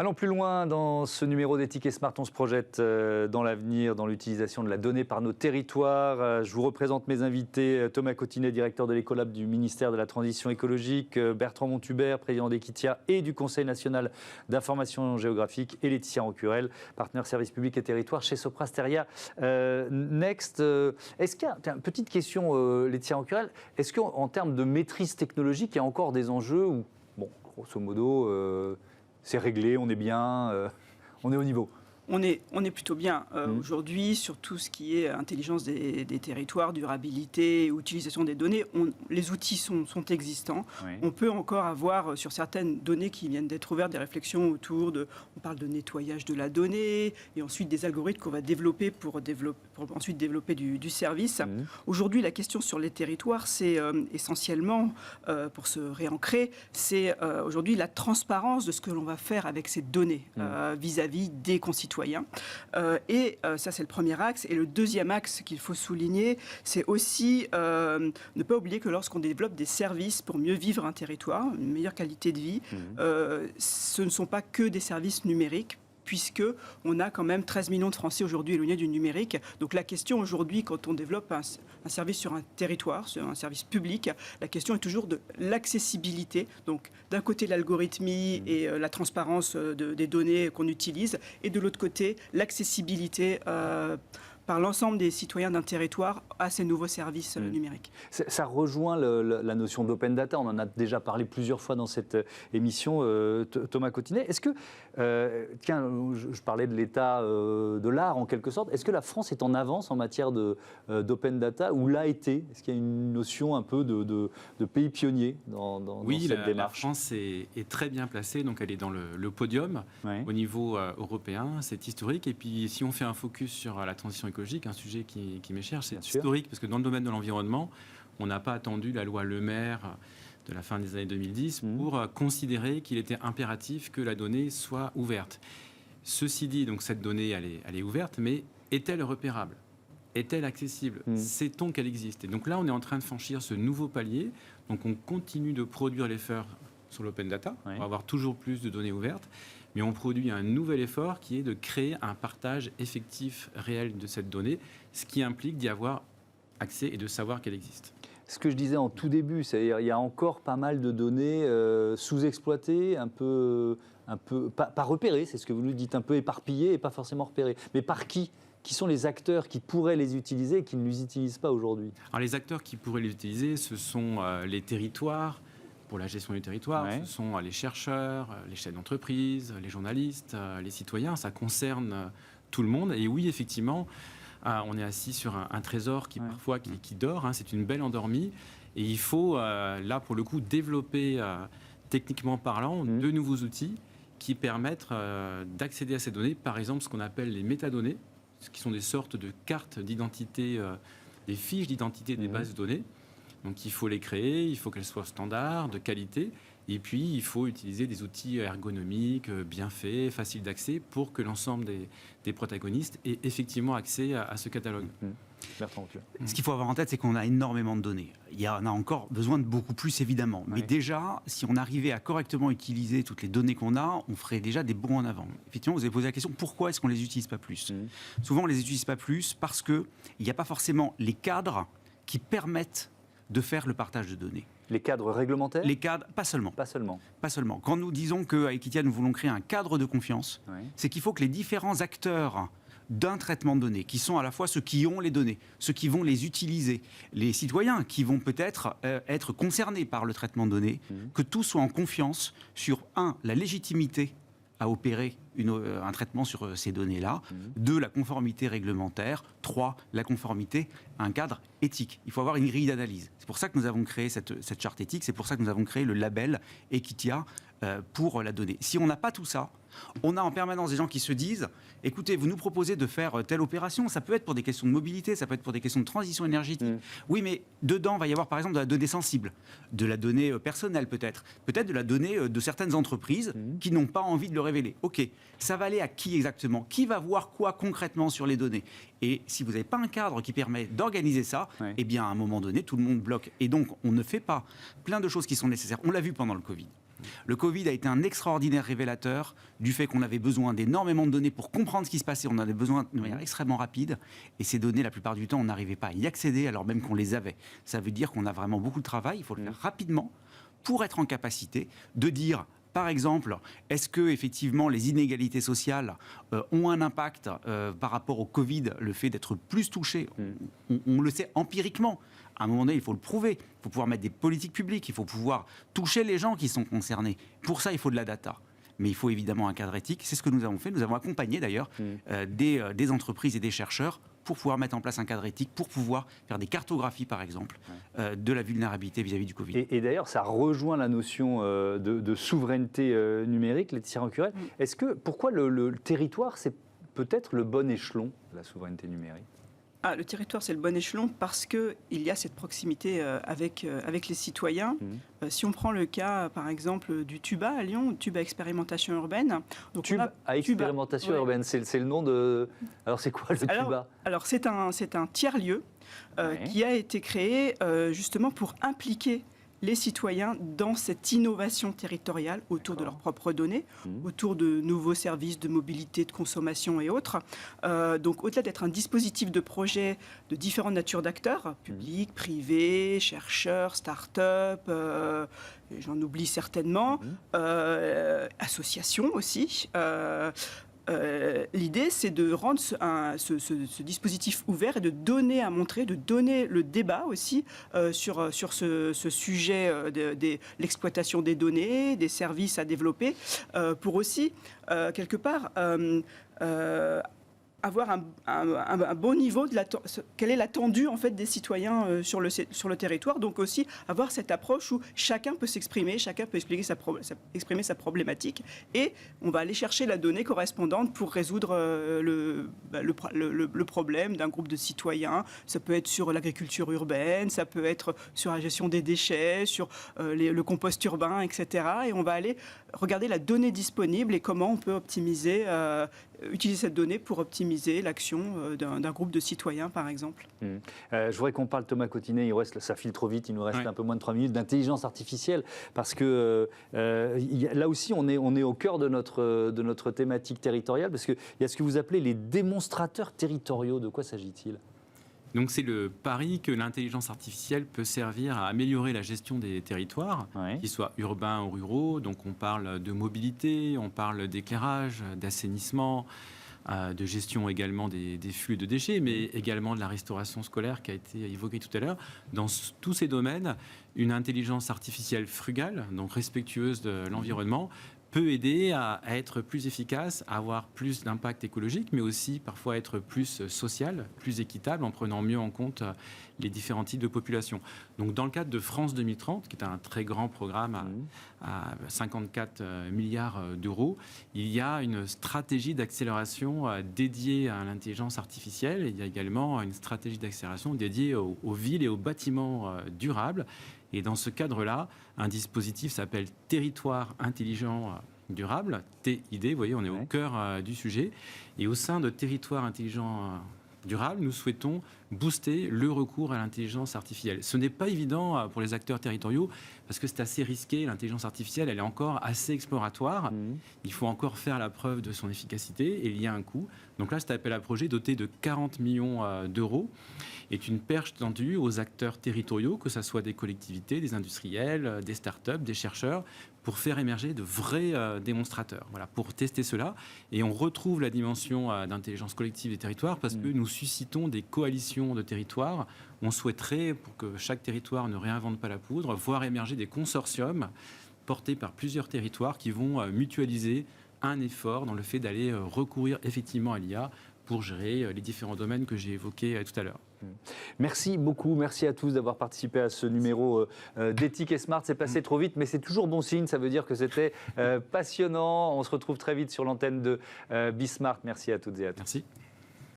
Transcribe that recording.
Allons plus loin dans ce numéro des Tickets Smart. On se projette dans l'avenir, dans l'utilisation de la donnée par nos territoires. Je vous représente mes invités. Thomas Cotinet, directeur de l'Ecolab du ministère de la Transition écologique. Bertrand Montubert, président d'Equitia et du Conseil national d'information géographique. Et Laetitia Rancurel, partenaire service public et territoire chez Sopra Steria Next. Est-ce qu'il y a une petite question, Laetitia Rancurel, est-ce qu'en termes de maîtrise technologique, il y a encore des enjeux où, bon, grosso modo, c'est réglé, on est bien, on est au niveau? On est plutôt bien aujourd'hui sur tout ce qui est intelligence des territoires, durabilité, utilisation des données. Les outils sont existants. Oui. On peut encore avoir sur certaines données qui viennent d'être ouvertes des réflexions autour de, on parle de nettoyage de la donnée et ensuite des algorithmes qu'on va développer pour ensuite développer du service. Aujourd'hui, la question sur les territoires, c'est essentiellement, pour se réancrer, c'est aujourd'hui la transparence de ce que l'on va faire avec ces données vis-à-vis des concitoyens. Ça, c'est le premier axe. Et le deuxième axe qu'il faut souligner, c'est aussi ne pas oublier que lorsqu'on développe des services pour mieux vivre un territoire, une meilleure qualité de vie, ce ne sont pas que des services numériques, puisqu'on a quand même 13 millions de Français aujourd'hui éloignés du numérique. Donc la question aujourd'hui, quand on développe un service sur un territoire, sur un service public, la question est toujours de l'accessibilité. Donc d'un côté l'algorithmie et la transparence des données qu'on utilise, et de l'autre côté l'accessibilité par l'ensemble des citoyens d'un territoire à ces nouveaux services numériques. Ça rejoint la notion d'open data. On en a déjà parlé plusieurs fois dans cette émission, Thomas Cotinet. Est-ce que, je parlais de l'état de l'art en quelque sorte, est-ce que la France est en avance en matière d'open data ou l'a été? Est-ce qu'il y a une notion un peu de pays pionnier dans cette démarche? La France est très bien placée, donc elle est dans le podium au niveau européen, c'est historique. Et puis si on fait un focus sur la transition écologique, un sujet qui m'est cher, c'est historique, parce que dans le domaine de l'environnement, on n'a pas attendu la loi Le Maire de la fin des années 2010 pour considérer qu'il était impératif que la donnée soit ouverte. Ceci dit, donc cette donnée, elle est ouverte, mais est-elle repérable? Est-elle accessible? Sait-on qu'elle existe? Et donc là, on est en train de franchir ce nouveau palier. Donc on continue de produire l'effort sur l'open data. On va avoir toujours plus de données ouvertes. Mais on produit un nouvel effort qui est de créer un partage effectif, réel de cette donnée, ce qui implique d'y avoir accès et de savoir qu'elle existe. Ce que je disais en tout début, c'est-à-dire il y a encore pas mal de données sous-exploitées, un peu pas repérées, c'est ce que vous nous dites, un peu éparpillées et pas forcément repérées. Mais par qui? Qui sont les acteurs qui pourraient les utiliser et qui ne les utilisent pas aujourd'hui? Alors les acteurs qui pourraient les utiliser, ce sont les territoires, pour la gestion du territoire, ce sont les chercheurs, les chefs d'entreprise, les journalistes, les citoyens, ça concerne tout le monde. Et oui, effectivement, on est assis sur un trésor qui parfois qui dort, c'est une belle endormie. Et il faut, là, pour le coup, développer, techniquement parlant, de nouveaux outils qui permettent d'accéder à ces données. Par exemple, ce qu'on appelle les métadonnées, qui sont des sortes de cartes d'identité, des fiches d'identité des bases de données. Donc il faut les créer, il faut qu'elles soient standards, de qualité, et puis il faut utiliser des outils ergonomiques, bien faits, faciles d'accès, pour que l'ensemble des protagonistes aient effectivement accès à ce catalogue. Ce qu'il faut avoir en tête, c'est qu'on a énormément de données. Il y en a encore besoin de beaucoup plus, évidemment. Mais déjà, si on arrivait à correctement utiliser toutes les données qu'on a, on ferait déjà des bons en avant. Effectivement, vous avez posé la question, pourquoi est-ce qu'on ne les utilise pas plus? Souvent, on ne les utilise pas plus parce qu'il n'y a pas forcément les cadres qui permettent de faire le partage de données. Les cadres réglementaires? Les cadres, pas seulement. Pas seulement. Pas seulement. Quand nous disons qu'à Equitia, nous voulons créer un cadre de confiance, c'est qu'il faut que les différents acteurs d'un traitement de données, qui sont à la fois ceux qui ont les données, ceux qui vont les utiliser, les citoyens qui vont peut-être être concernés par le traitement de données, que tout soit en confiance sur, la légitimité à opérer un traitement sur ces données-là, 2, la conformité réglementaire, 3, la conformité à un cadre éthique. Il faut avoir une grille d'analyse. C'est pour ça que nous avons créé cette charte éthique, c'est pour ça que nous avons créé le label Equitia pour la donnée. Si on n'a pas tout ça, on a en permanence des gens qui se disent « Écoutez, vous nous proposez de faire telle opération, ça peut être pour des questions de mobilité, ça peut être pour des questions de transition énergétique. Oui, mais dedans, il va y avoir par exemple de la donnée sensible, de la donnée personnelle peut-être de la donnée de certaines entreprises qui n'ont pas envie de le révéler. Ok, ça va aller à qui exactement? Qui va voir quoi concrètement sur les données? Et si vous n'avez pas un cadre qui permet d'organiser ça, eh bien à un moment donné, tout le monde bloque. Et donc, on ne fait pas plein de choses qui sont nécessaires. On l'a vu pendant le Covid. Le Covid a été un extraordinaire révélateur du fait qu'on avait besoin d'énormément de données pour comprendre ce qui se passait. On en avait besoin de manière extrêmement rapide. Et ces données, la plupart du temps, on n'arrivait pas à y accéder alors même qu'on les avait. Ça veut dire qu'on a vraiment beaucoup de travail. Il faut le faire rapidement pour être en capacité de dire... Par exemple, est-ce que effectivement les inégalités sociales ont un impact par rapport au Covid, le fait d'être plus touché, on le sait empiriquement. À un moment donné, il faut le prouver. Il faut pouvoir mettre des politiques publiques. Il faut pouvoir toucher les gens qui sont concernés. Pour ça, il faut de la data. Mais il faut évidemment un cadre éthique. C'est ce que nous avons fait. Nous avons accompagné d'ailleurs des entreprises et des chercheurs pour pouvoir mettre en place un cadre éthique, pour pouvoir faire des cartographies, par exemple, de la vulnérabilité vis-à-vis du Covid. Et d'ailleurs, ça rejoint la notion de souveraineté numérique, Laetitia Rancurel. Pourquoi le territoire, c'est peut-être le bon échelon de la souveraineté numérique ? Le territoire, c'est le bon échelon parce qu'il y a cette proximité avec les citoyens. Si on prend le cas, par exemple, du TUBA à Lyon, TUBA Expérimentation Urbaine. Donc TUBA Expérimentation Urbaine, c'est le nom de... Alors, c'est quoi le TUBA ? Alors, c'est un tiers-lieu qui a été créé justement pour impliquer les citoyens dans cette innovation territoriale autour de leurs propres données, autour de nouveaux services de mobilité, de consommation et autres. Donc au-delà d'être un dispositif de projet de différentes natures d'acteurs, publics, privés, chercheurs, start-up, j'en oublie certainement, associations aussi. L'idée, c'est de rendre ce dispositif ouvert et de donner à montrer, de donner le débat aussi sur ce sujet de l'exploitation des données, des services à développer, pour aussi, quelque part, avoir un bon niveau de quel est l'attendu en fait des citoyens sur le territoire, donc aussi avoir cette approche où chacun peut s'exprimer, chacun peut exprimer sa problématique, et on va aller chercher la donnée correspondante pour résoudre le problème d'un groupe de citoyens. Ça peut être sur l'agriculture urbaine, ça peut être sur la gestion des déchets, sur le compost urbain, etc. Et on va aller regarder la donnée disponible et comment on peut utiliser cette donnée pour optimiser l'action d'un groupe de citoyens, par exemple. Je voudrais qu'on parle, Thomas Cotinet, ça file trop vite, il nous reste un peu moins de 3 minutes, d'intelligence artificielle, parce que là aussi, on est au cœur de notre thématique territoriale, parce qu'il y a ce que vous appelez les démonstrateurs territoriaux. De quoi s'agit-il ? Donc c'est le pari que l'intelligence artificielle peut servir à améliorer la gestion des territoires, qu'ils soient urbains ou ruraux. Donc on parle de mobilité, on parle d'éclairage, d'assainissement, de gestion également des flux de déchets, mais également de la restauration scolaire qui a été évoquée tout à l'heure. Dans tous ces domaines, une intelligence artificielle frugale, donc respectueuse de l'environnement, peut aider à être plus efficace, à avoir plus d'impact écologique, mais aussi parfois être plus social, plus équitable, en prenant mieux en compte les différents types de population. Donc dans le cadre de France 2030, qui est un très grand programme à 54 milliards d'euros, il y a une stratégie d'accélération dédiée à l'intelligence artificielle. Il y a également une stratégie d'accélération dédiée aux villes et aux bâtiments durables. Et dans ce cadre-là, un dispositif s'appelle Territoire intelligent durable, TID, vous voyez, on est au cœur du sujet. Et au sein de Territoire intelligent durable, nous souhaitons booster le recours à l'intelligence artificielle. Ce n'est pas évident pour les acteurs territoriaux parce que c'est assez risqué. L'intelligence artificielle, elle est encore assez exploratoire. Il faut encore faire la preuve de son efficacité et il y a un coût. Donc là, cet appel à projet doté de 40 millions d'euros est une perche tendue aux acteurs territoriaux, que ce soit des collectivités, des industriels, des startups, des chercheurs, pour faire émerger de vrais démonstrateurs. Voilà, pour tester cela. Et on retrouve la dimension d'intelligence collective des territoires parce que nous suscitons des coalitions de territoires. On souhaiterait, pour que chaque territoire ne réinvente pas la poudre, voir émerger des consortiums portés par plusieurs territoires qui vont mutualiser un effort dans le fait d'aller recourir effectivement à l'IA pour gérer les différents domaines que j'ai évoqués tout à l'heure. Merci beaucoup, merci à tous d'avoir participé à ce numéro d'Ethic et Smart. C'est passé trop vite, mais c'est toujours bon signe, ça veut dire que c'était passionnant. On se retrouve très vite sur l'antenne de Bismart. Merci à toutes et à tous. Merci.